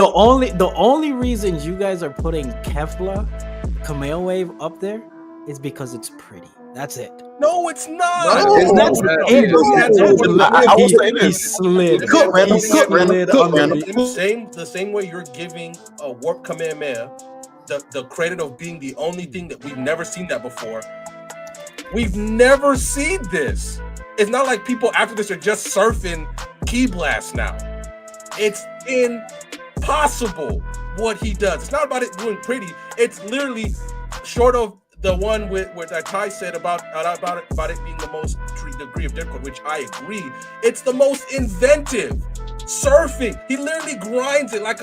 the only reason you guys are putting Kefla Cameo Wave up there is because it's pretty. That's it. No, it's not. No, That's it. I will say He this. slid. Cook, Randall, He cook, Randall, slid cook, under Randall. the. The same way you're giving a Warp Kamehameha the credit of being the only thing that we've never seen that before. We've never seen this. It's not like people after this are just surfing Ki Blast now. It's impossible what he does. It's not about it doing pretty. It's literally short of the one with that Ty said about it being the most degree of difficult, which I agree. It's the most inventive surfing. He literally grinds it like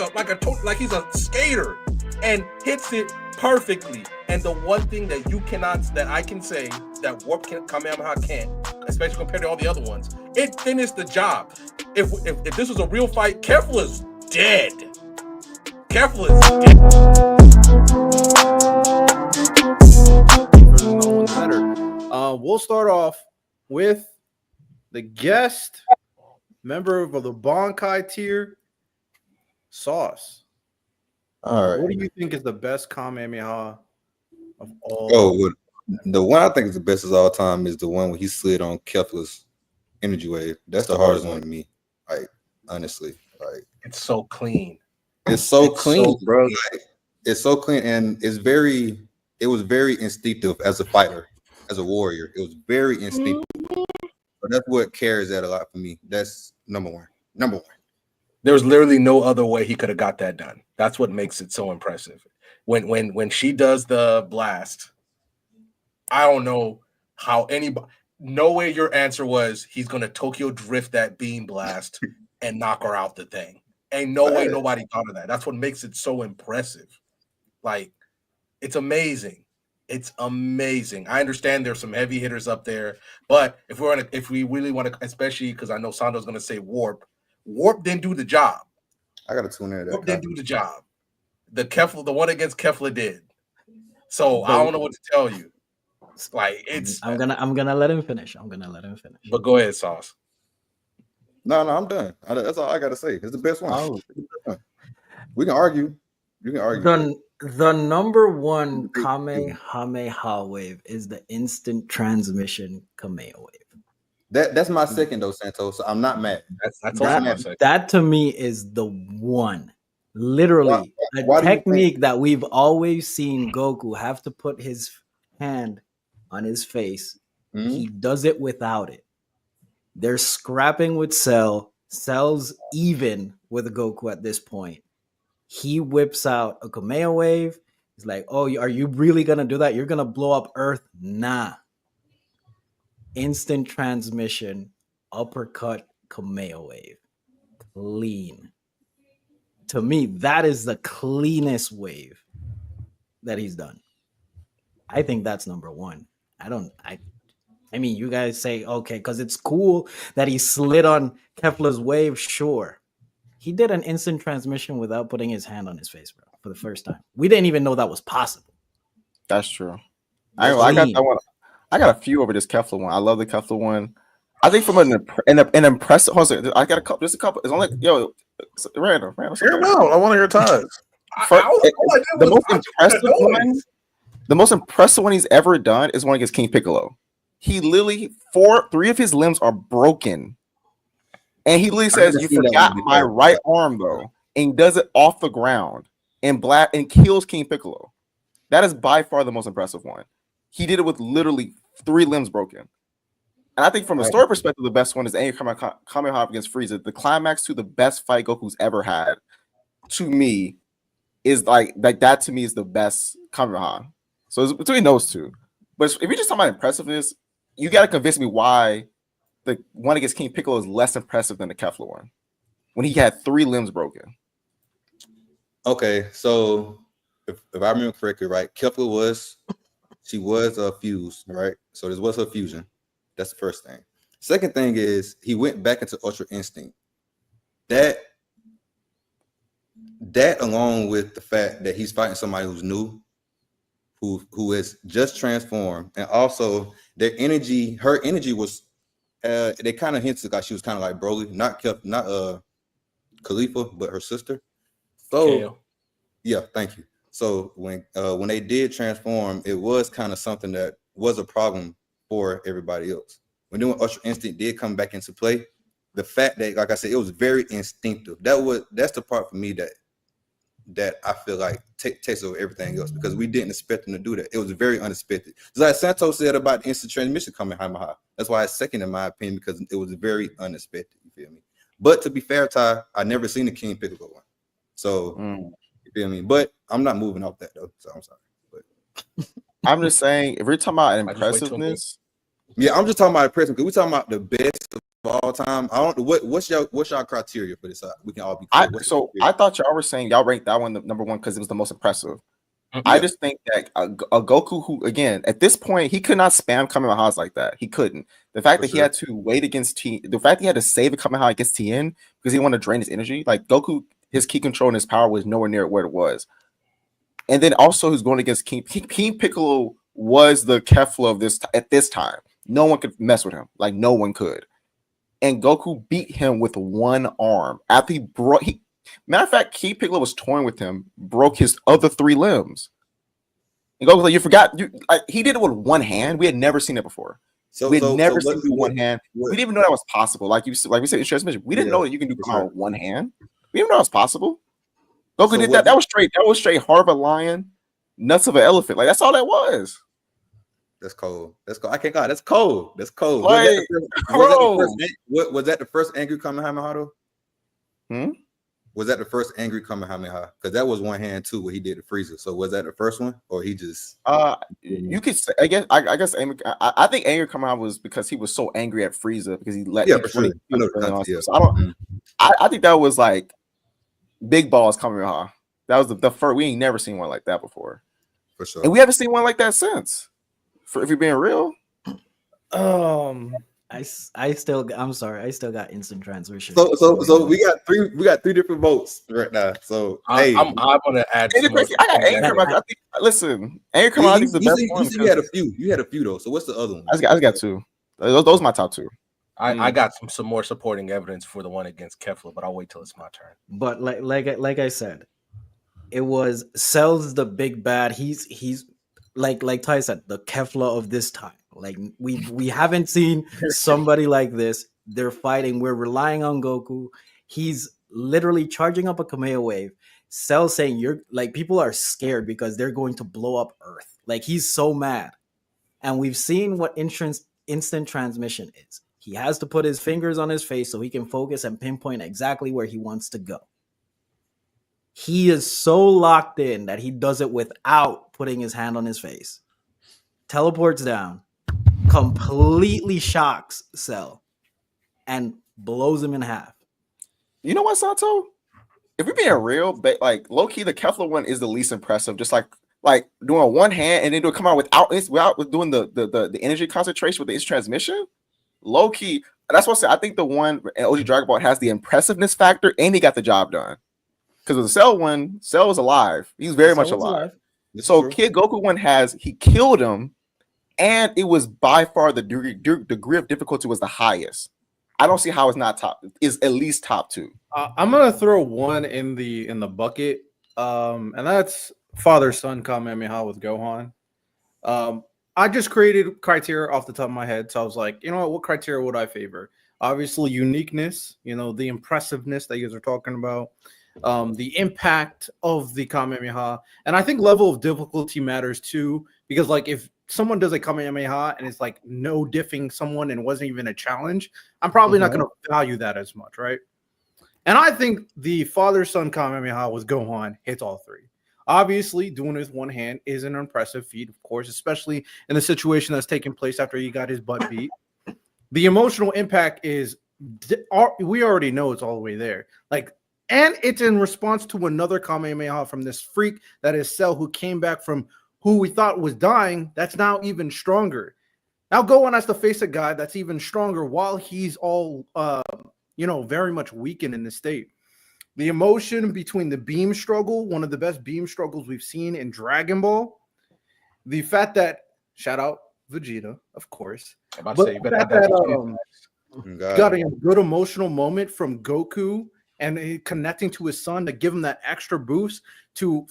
he's a skater and hits it perfectly. And the one thing that I can say that Warp Kamehameha can't, especially compared to all the other ones, it finished the job. If this was a real fight, Kefla's dead. Kefla's dead. We'll start off with the guest member of the bankai tier, Sauce. All right. What do you think is the best Kamehameha of all? Oh, the one I think is the best of all time is the one where he slid on Kefla's energy wave. That's the hardest one to me. Like, honestly, like it's so clean. It's so clean, bro. Like, it's so clean, and it was very instinctive as a fighter, as a warrior. It was very instinctive. But that's what carries that a lot for me. That's number one. There's literally no other way he could have got that done. That's what makes it so impressive. When she does the blast, I don't know how anybody. No way your answer was he's gonna Tokyo drift that beam blast and knock her out the thing. Ain't no way nobody thought of that. That's what makes it so impressive. Like, it's amazing. It's amazing. I understand there's some heavy hitters up there, but if we really want to, especially because I know Sando's gonna say Warp didn't do the job. I gotta tune in. Warp didn't do the job. The one against Kefla did. So I don't know what to tell you. Like, it's. I'm gonna let him finish. But go ahead, Sauce. No, I'm done. That's all I gotta say. It's the best one. Oh. We can argue. You can argue. The number one Kamehameha wave is the instant transmission Kamehameha wave. That's my second though, Santos. So I'm not mad. That to me is the one. Literally, a technique that we've always seen Goku have to put his hand on his face. Mm-hmm. He does it without it. They're scrapping with Cell. Cell's even with Goku at this point. He whips out a Kamehameha wave. He's like, "Oh, are you really gonna do that? You're gonna blow up Earth?" Nah. Instant transmission, uppercut, Kamehameha wave. Clean. To me, that is the cleanest wave that he's done. I think that's number one. I mean, you guys say, okay, because it's cool that he slid on Kefla's wave. Sure. He did an instant transmission without putting his hand on his face, bro, for the first time. We didn't even know that was possible. That's true. I got that one. I got a few over this Kefla one. I love the Kefla one. I think from an impressive. Hold on, I got a couple. There's a couple. It's only random. Hear him out. I want to hear Todd. The most impressive one he's ever done is one against King Piccolo. He literally 3 of his limbs are broken, and he literally says, "You forgot my right arm, though," and he does it off the ground and kills King Piccolo. That is by far the most impressive one. He did it with literally 3 limbs broken. And I think from a story perspective, the best one is Kamehameha against Frieza. The climax to the best fight Goku's ever had, to me, is like that. To me, is the best Kamehameha. So it's between those two. But if you're just talking about impressiveness, you got to convince me why the one against King Piccolo is less impressive than the Kefla one, when he had 3 limbs broken. Okay, so if I remember correctly, right, Kefla was fused, right? So this was her fusion. That's the first thing. Second thing is he went back into Ultra Instinct. That along with the fact that he's fighting somebody who's new, who is just transformed, and also her energy was they kind of hinted like she was kind of like Broly, not Khalifa, but her sister. So yeah, thank you. So when they did transform, it was kind of something that was a problem for everybody else. When Ultra Instinct did come back into play, the fact that, like I said, it was very instinctive. That's the part for me that I feel like takes over everything else, because we didn't expect them to do that. It was very unexpected. Just like Santos said about the instant transmission Kamehameha. That's why it's second in my opinion, because it was very unexpected. You feel me? But to be fair, Ty, I never seen the King Piccolo one. So you feel me? But I'm not moving off that though. So I'm sorry. But I'm just saying, if we're talking about impressiveness, yeah, I'm just talking about impressive, because we're talking about the best of all time. I don't know what's your criteria for this. We can all be clear. I thought y'all were saying y'all ranked that one the number one because it was the most impressive. I just think that a Goku, who again at this point he could not spam Kamehamehas like that. He couldn't. The fact that he had to wait against the fact that he had to save a Kamehameha against Tien because he wanted to drain his energy. Like Goku, his key control and his power was nowhere near where it was. And then also he's going against King Piccolo was the Kefla of this at this time. No one could mess with him. Like no one could. And Goku beat him with one arm after matter of fact, Key Piccolo was toying with him, broke his other 3 limbs. And Goku's like, you forgot, he did it with one hand. We had never seen it before. We had never seen it with one hand. We didn't even know that was possible. Like we said in transmission, we didn't know that you can do Kamehameha with one hand. We didn't know that was possible. Goku did that. That was straight heart of a lion, nuts of an elephant. Like that's all that was. That's cold. That's cold. I can't go. That's cold. That's cold. Like, was that the first angry Kamehameha though? Was that the first angry Kamehameha? Because that was one hand too, where he did the freezer. So was that the first one, or he just? You could say. I guess. I think angry Kamehameha was because he was so angry at Frieza because he let. Yeah, for sure. So I don't. I think that was like big balls Kamehameha. That was the first. We ain't never seen one like that before. For sure. And we haven't seen one like that since. If you're being real. I'm sorry, I still got instant transmission. So we got three different votes right now. So I'm gonna add. I got Anchor. Listen, Anchor. I think is the best one. You had a few though. So what's the other one? I got 2. Those are my top 2. I got some more supporting evidence for the one against Kefla, but I'll wait till it's my turn. But like I said, it was Cell's the big bad. He's like Ty said, the Kefla of this time. Like we haven't seen somebody like this. They're fighting. We're relying on Goku. He's literally charging up a Kamehameha wave. Cell saying you're like people are scared because they're going to blow up Earth. Like he's so mad. And we've seen what instant transmission is. He has to put his fingers on his face so he can focus and pinpoint exactly where he wants to go. He is so locked in that he does it without putting his hand on his face. Teleports down, completely shocks Cell, and blows him in half. You know what, Sato? If we're being real, like low key, the Kefla one is the least impressive. Just like doing one hand and then do it come out without doing the energy concentration with the instant transmission. Low key, that's what I said. I think the one in OG Dragon Ball has the impressiveness factor, and he got the job done. Because with the Cell one, Cell was alive. He's very much alive. So Kid Goku one he killed him, and it was by far the degree of difficulty was the highest. I don't see how it's not top. Is at least top 2. I'm gonna throw one in the bucket, and that's father-son Kamehameha with Gohan. I just created criteria off the top of my head, so I was like, you know what criteria would I favor? Obviously, uniqueness. The impressiveness that you guys are talking about. The impact of the Kamehameha, and I think level of difficulty matters too, because like if someone does a Kamehameha and it's like no diffing someone and wasn't even a challenge, I'm probably not going to value that as much, right? And I think the father-son Kamehameha with Gohan hits all 3. Obviously, doing it with one hand is an impressive feat, of course, especially in the situation that's taking place after he got his butt beat. The emotional impact is, we already know it's all the way there. Like, and it's in response to another Kamehameha from this freak that is Cell, who came back from who we thought was dying. That's now even stronger. Now Gohan has to face a guy that's even stronger while he's all, very much weakened in this state. The emotion between the beam struggle, one of the best beam struggles we've seen in Dragon Ball. The fact that, shout out Vegeta, of course. Got a good emotional moment from Goku and connecting to his son to give him that extra boost to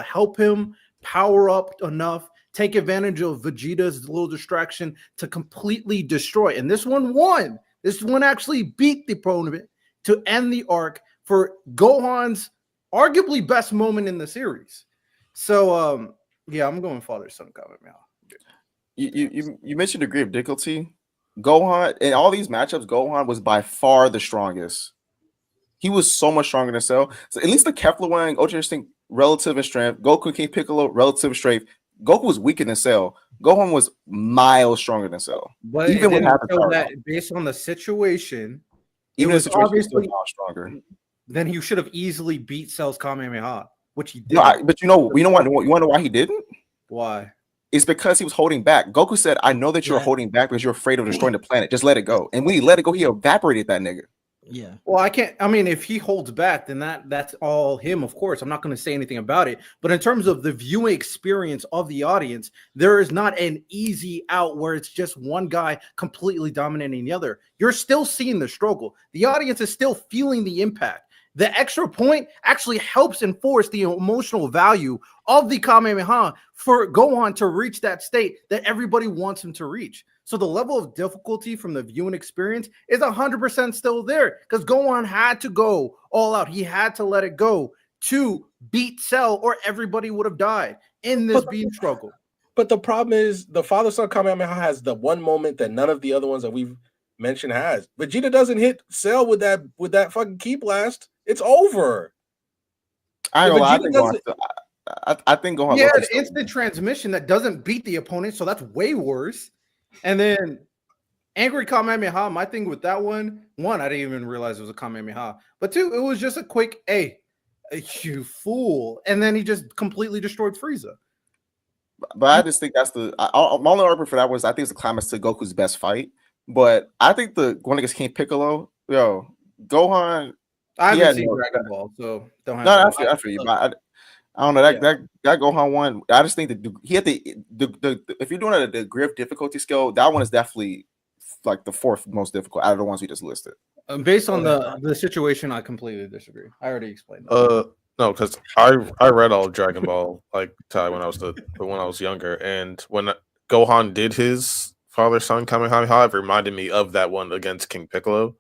help him power up enough, take advantage of Vegeta's little distraction to completely destroy. And this one won. This one actually beat the opponent to end the arc for Gohan's arguably best moment in the series. So, yeah, I'm going father-son Kamehameha. You mentioned degree of difficulty. Gohan in all these matchups, Gohan was by far the strongest. He was so much stronger than Cell. So at least the Kefla one, Ultra Instinct, relative in strength. Goku King Piccolo, relative strength. Goku was weaker than Cell. Gohan was miles stronger than Cell. But even with half the that based on the situation, even the situation was still miles stronger. Then he should have easily beat Cell's Kamehameha, which he did. No, but you know what? You want to know why he didn't? Why? It's because he was holding back. Goku said, "I know that you're holding back because you're afraid of destroying the planet. Just let it go." And when he let it go, he evaporated that nigga. Yeah. Well, I can't. I mean, if he holds back, then that's all him. Of course, I'm not going to say anything about it. But in terms of the viewing experience of the audience, there is not an easy out where it's just one guy completely dominating the other. You're still seeing the struggle. The audience is still feeling the impact. The extra point actually helps enforce the emotional value of the Kamehameha for Gohan to reach that state that everybody wants him to reach. So the level of difficulty from the viewing experience is 100% still there because Gohan had to go all out. He had to let it go to beat Cell or everybody would have died in this beam struggle. But the problem is the father-son Kamehameha has the one moment that none of the other ones that we've mentioned has. Vegeta doesn't hit Cell with that fucking ki blast. It's over. I think Gohan. Yeah, an instant transmission that doesn't beat the opponent, so that's way worse. And then Angry Kamehameha, my thing with that one, I didn't even realize it was a Kamehameha. But two, it was just a quick, hey, you fool. And then he just completely destroyed Frieza. But I just think that's my only argument for that was I think it's the climax to Goku's best fight. But I think the one against King Piccolo, Gohan. I haven't seen Dragon Ball, so don't have. No, I feel you. But I don't know that Gohan one. I just think that he had the if you're doing a degree of difficulty scale, that one is definitely like the fourth most difficult out of the ones we just listed. Based on the situation, I completely disagree. I already explained that. No, because I read all of Dragon Ball like when I was younger, and when Gohan did his father-son Kamehameha, it reminded me of that one against King Piccolo.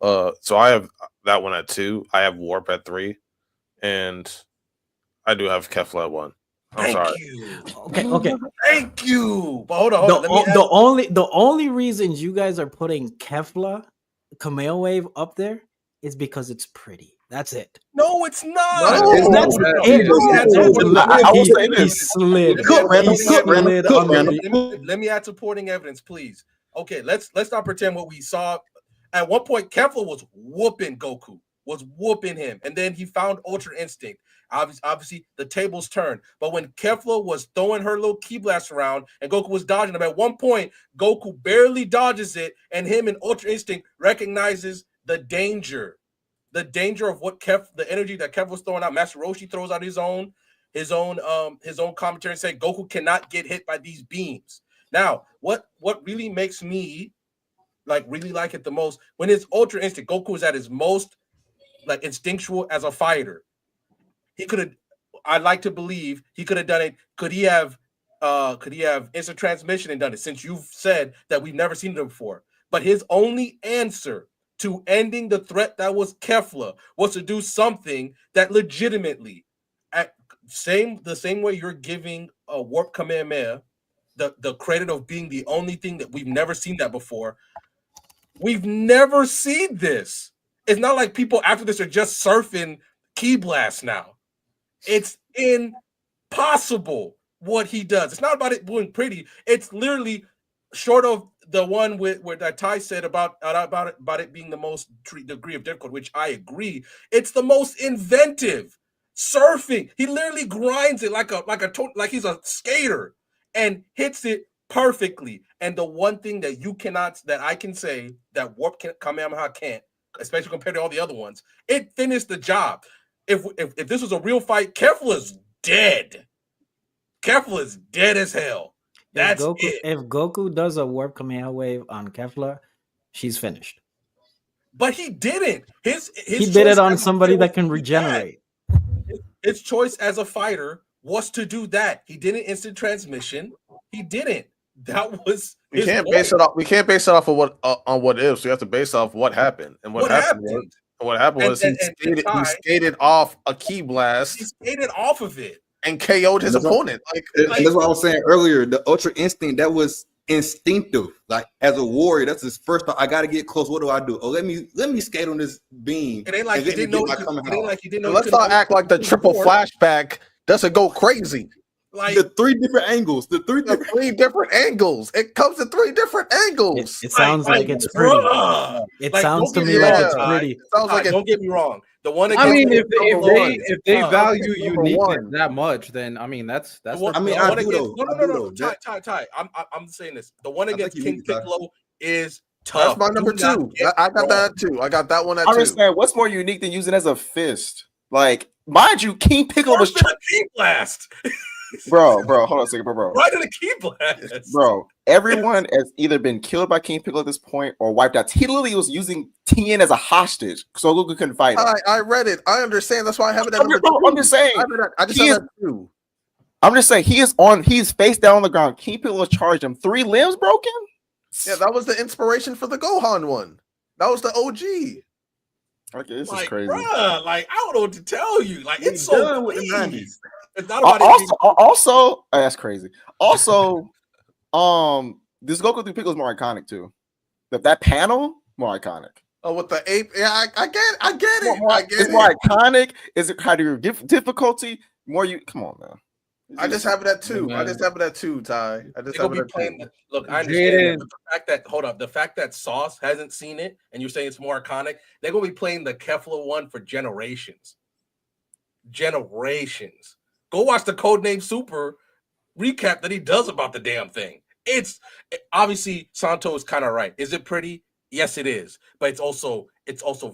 So I have that one at 2. I have Warp at 3, and I do have Kefla at 1. I'm sorry. Okay. Thank you. But hold on. The only reasons you guys are putting Kefla Cameo Wave up there is because it's pretty. That's it. No, it's not. That's it. He slid. Let me add supporting evidence, please. Okay, let's not pretend what we saw. At one point, Kefla was whooping Goku, was whooping him, and then he found Ultra Instinct. Obviously, the tables turned. But when Kefla was throwing her little ki blast around and Goku was dodging them, at one point, Goku barely dodges it, and him and Ultra Instinct recognizes the danger of what the energy that Kefla was throwing out. Master Roshi throws out his own commentary and say Goku cannot get hit by these beams. Now, what really makes me really like it the most, when his Ultra Instinct, Goku is at his most instinctual as a fighter. He could have, I'd like to believe he could have done it. Could he have instant transmission and done it? Since you've said that we've never seen it before. But his only answer to ending the threat that was Kefla was to do something that legitimately, the same way you're giving a Warp Kamehameha the credit of being the only thing that we've never seen that before. We've never seen this. It's not like people after this are just surfing ki blast now. It's impossible what he does. It's not about it being pretty. It's literally short of the one where that Ty said about it being the most degree of difficulty, which I agree. It's the most inventive. Surfing. He literally grinds it like he's a skater and hits it perfectly. And the one thing that I can say that Warp Kamehameha can't, especially compared to all the other ones, it finished the job. If this was a real fight, Kefla's dead. Kefla is dead as hell. That's it. If Goku does a Warp Kamehameha Wave on Kefla, she's finished. But he didn't. His He did choice it on as a somebody fighter that was can to do regenerate. His choice as a fighter was to do that. He didn't instant transmission. He didn't. That was We his can't point. base it off. We can't base it off of what on what ifs. We have to base it off what happened. And what happened was he skated off a key blast. He skated off of it and KO'd his opponent. And that's what I was saying earlier. The Ultra Instinct, that was instinctive. Like as a warrior, that's his first thought. I got to get close. What do I do? Oh, let me skate on this beam. It ain't like he didn't know. It ain't like he didn't know. Let's not act like the triple flashback doesn't go crazy. Like the three different angles. The three different angles. It comes in three different angles. It sounds like it's pretty. It sounds to me like it's pretty. It sounds like don't get me wrong. The one I mean, if they value uniqueness that much, then I mean that's. I mean, I do no. Ty. I'm saying this. The one against King Piccolo is tough. That's my number two. I got that too. I got that one at two. I understand. What's more unique than using it as a fist? Like, mind you, King Piccolo was a key blast. Bro, hold on a second, bro. Right in the key blast. Bro, everyone has either been killed by King Piccolo at this point or wiped out. He literally was using Tien as a hostage, so Goku couldn't fight him. I read it. I understand. That's why I have it at number two. I'm just saying. I just have that two. I'm just saying he's face down on the ground. King Piccolo charged him. 3 limbs broken? Yeah, that was the inspiration for the Gohan one. That was the OG. Okay, this is crazy. Bruh, like, I don't know what to tell you. Like, it's so with the 90s. It's not about also, that's crazy. Also, this Goku through Piccolo is more iconic too. That panel more iconic. Oh, with the ape, yeah, I get it. I get it's it. More iconic. Is it how do you difficulty? More you come on now. I just have it at two. I just have it at two, Ty. I just have it at two. Look, I understand the fact that Sauce hasn't seen it and you're saying it's more iconic, they're gonna be playing the Kefla one for generations. Go watch the Codename Super recap that he does about the damn thing. It's obviously Santo is kind of right. Is it pretty? Yes, it is. But it's also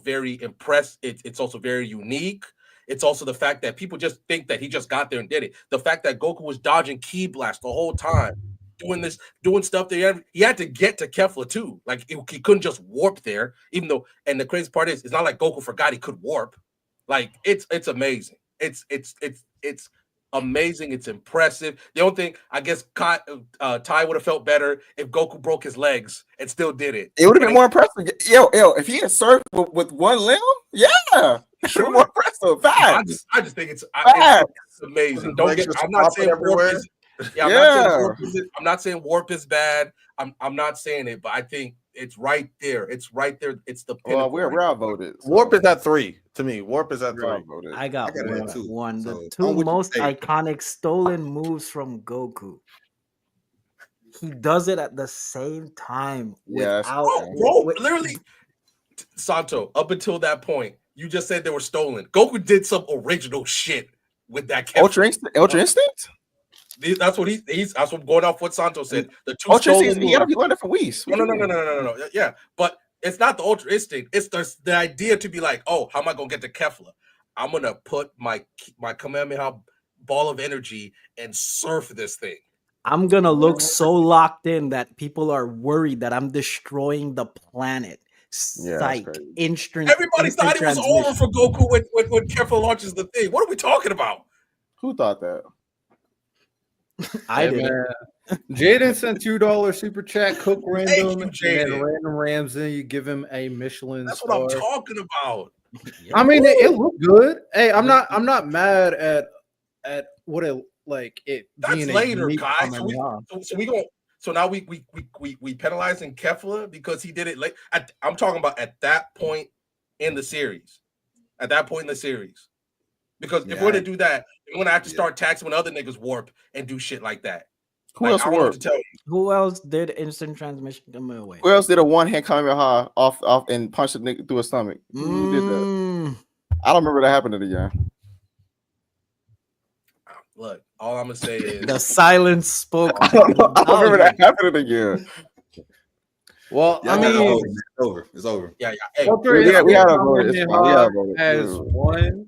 very impressed. It's also very unique. It's also the fact that people just think that he just got there and did it. The fact that Goku was dodging Ki Blast the whole time, doing stuff there. He had to get to Kefla too. Like he couldn't just warp there, even though. And the crazy part is, it's not like Goku forgot he could warp. Like it's amazing. It's amazing. It's impressive. The only thing I guess Ty would have felt better if Goku broke his legs and still did it. It would have been more impressive. Yo, if he had surfed with one limb, yeah, sure, more impressive. Facts. I just think it's amazing. I'm not saying warp is. I'm not saying warp is bad. I'm not saying it, but I think it's right there. It's right there. It's the pinnacle. Well, we're outvoted. So. Warp is at 3 to me. Warp is at 3. I got one. The two most iconic stolen moves from Goku. He does it at the same time. Literally, Santo. Up until that point, you just said they were stolen. Goku did some original shit with that. Ultra Instinct. That's what he's. That's what going off what Santo said. The two Ultra stolen Instinct. He got to be learning from Whis. No. Yeah, but it's not the Ultra Instinct. It's the idea to be like, oh, how am I gonna get to Kefla? I'm gonna put my Kamehameha ball of energy and surf this thing. I'm gonna look so locked in that people are worried that I'm destroying the planet. Psych. Everybody thought it was over for Goku when Kefla launches the thing. What are we talking about? Who thought that? I did. Jaden sent $2 super chat. Cook random and random Ramsey. You give him a Michelin. That's star. what I'm talking about. I mean, it looked good. Hey, I'm not mad at what it like. It that's being later, guys. So now we penalizing Kefla because he did it late. I'm talking about at that point in the series. Because if we're to do that, we're gonna have to start taxing when other niggas warp and do shit like that. Who else warped? Who else did instant transmission come away? Who else did a one-hand Kamehameha off and punched the nigga through his stomach? Who did that? I don't remember that happening again. Look, all I'm gonna say is the silence spoke. I don't remember that happening again. Well, I mean, it's over. It's over. Yeah. Hey, we have voted. Has won.